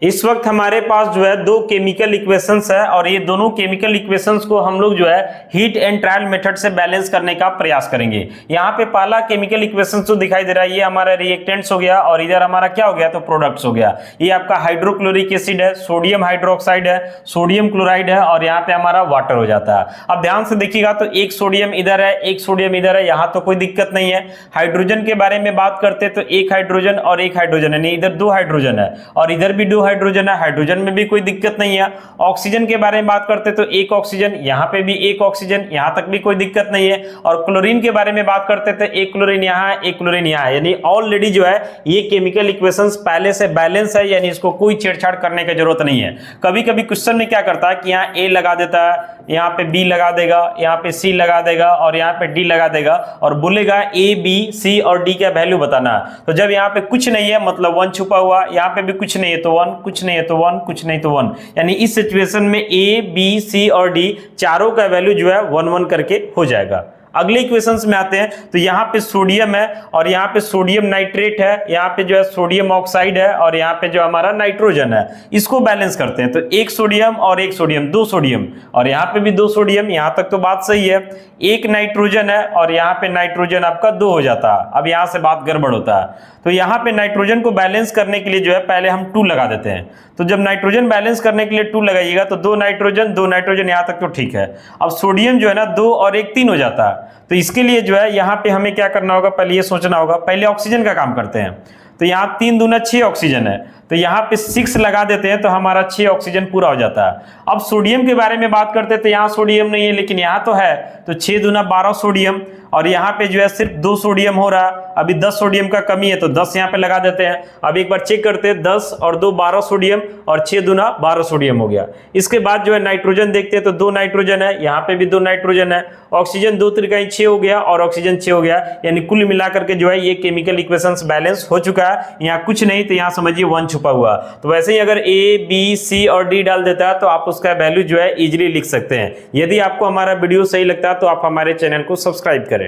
इस वक्त हमारे पास जो है दो केमिकल इक्वेशंस है और ये दोनों केमिकल इक्वेशंस को हम लोग जो है हीट एंड ट्रायल मेथड से बैलेंस करने का प्रयास करेंगे। यहाँ पे पहला केमिकल इक्वेशन जो दिखाई दे रहा है ये हमारा रिएक्टेंट्स हो गया और इधर हमारा क्या हो गया तो प्रोडक्ट्स हो गया। ये आपका हाइड्रोक्लोरिक एसिड है, सोडियम हाइड्रोक्साइड है, सोडियम क्लोराइड है और यहाँ पे हमारा वाटर हो जाता है। अब ध्यान से देखिएगा तो एक सोडियम इधर है, एक सोडियम इधर है, यहाँ तो कोई दिक्कत नहीं है। हाइड्रोजन के बारे में बात करते तो एक हाइड्रोजन और एक हाइड्रोजन है, इधर दो हाइड्रोजन है और इधर भी दो हाइड्रोजन है, हाइड्रोजन में भी कोई दिक्कत नहीं है। ऑक्सीजन के बारे में बात करते तो एक ऑक्सीजन, यहाँ पे भी एक ऑक्सीजन, यहाँ तक भी कोई दिक्कत नहीं है। और क्लोरीन के बारे में बात करते थे एक क्लोरीन यहाँ है, एक क्लोरीन यहाँ है, यानी ऑलरेडी जो है ये केमिकल इक्वेशंस पहले से बैलेंस है, यानी इसको कोई छेड़छाड़ करने की जरूरत नहीं है। कभी कभी क्वेश्चन में क्या करता है कि यहाँ ए लगा देता है, यहाँ पे बी लगा देगा, यहाँ पे सी लगा देगा और यहाँ पे डी लगा देगा और बोलेगा ए बी सी और डी का वैल्यू बताना है। तो जब यहाँ पे कुछ नहीं है मतलब 1 छुपा हुआ, यहाँ पे भी कुछ नहीं है तो 1, कुछ नहीं है तो 1, कुछ नहीं तो 1, यानी इस सिचुएशन में ए बी सी और डी चारों का वैल्यू जो है 1 1 करके हो जाएगा। अगले इक्वेशंस में आते हैं तो यहाँ पे सोडियम है और यहाँ पे सोडियम नाइट्रेट है, यहाँ पे जो है सोडियम ऑक्साइड है और यहाँ पे जो हमारा नाइट्रोजन है, इसको बैलेंस करते हैं। तो एक सोडियम और एक सोडियम, दो सोडियम और यहाँ पे भी दो सोडियम, यहाँ तक तो बात सही है। एक नाइट्रोजन है और यहाँ पे नाइट्रोजन आपका 2 हो जाता है। अब यहाँ से बात गड़बड़ होता है, तो यहाँ पे नाइट्रोजन को बैलेंस करने के लिए जो है पहले हम 2 लगा देते हैं। तो जब नाइट्रोजन बैलेंस करने के लिए 2 लगाइएगा तो 2 नाइट्रोजन यहाँ तक तो ठीक है। अब सोडियम जो है ना 2 और 1 3 हो जाता है। तो इसके लिए जो है यहाँ पे हमें क्या करना होगा, पहले ये सोचना होगा, पहले ऑक्सीजन का काम करते हैं। तो यहाँ 3 दूना 6 ऑक्सीजन है, तो यहाँ पे 6 लगा देते हैं तो हमारा 6 ऑक्सीजन पूरा हो जाता है। अब सोडियम के बारे में बात करते हैं तो यहाँ सोडियम नहीं है लेकिन यहाँ तो है, तो 6 दूना 12 सोडियम और यहाँ पे जो है सिर्फ 2 सोडियम हो रहा है। अभी 10 सोडियम का कमी है तो 10 यहाँ पे लगा देते हैं। अब एक बार चेक करते हैं, 10 और 2 12 सोडियम और 6 दूना 12 सोडियम हो गया। इसके बाद जो है नाइट्रोजन देखते हैं तो 2 नाइट्रोजन है, यहाँ पे भी 2 नाइट्रोजन है, ऑक्सीजन 2 त्रिकाई 6 हो गया और ऑक्सीजन 6 हो गया, यानी कुल मिलाकर के जो है ये केमिकल इक्वेशंस बैलेंस हो चुका है। यहाँ कुछ नहीं तो यहाँ समझिए 1 छुपा हुआ। तो वैसे ही अगर ए बी सी और डी डाल देता है तो आप उसका वैल्यू जो है इजीली लिख सकते हैं। यदि आपको हमारा वीडियो सही लगता है तो आप हमारे चैनल को सब्सक्राइब करें।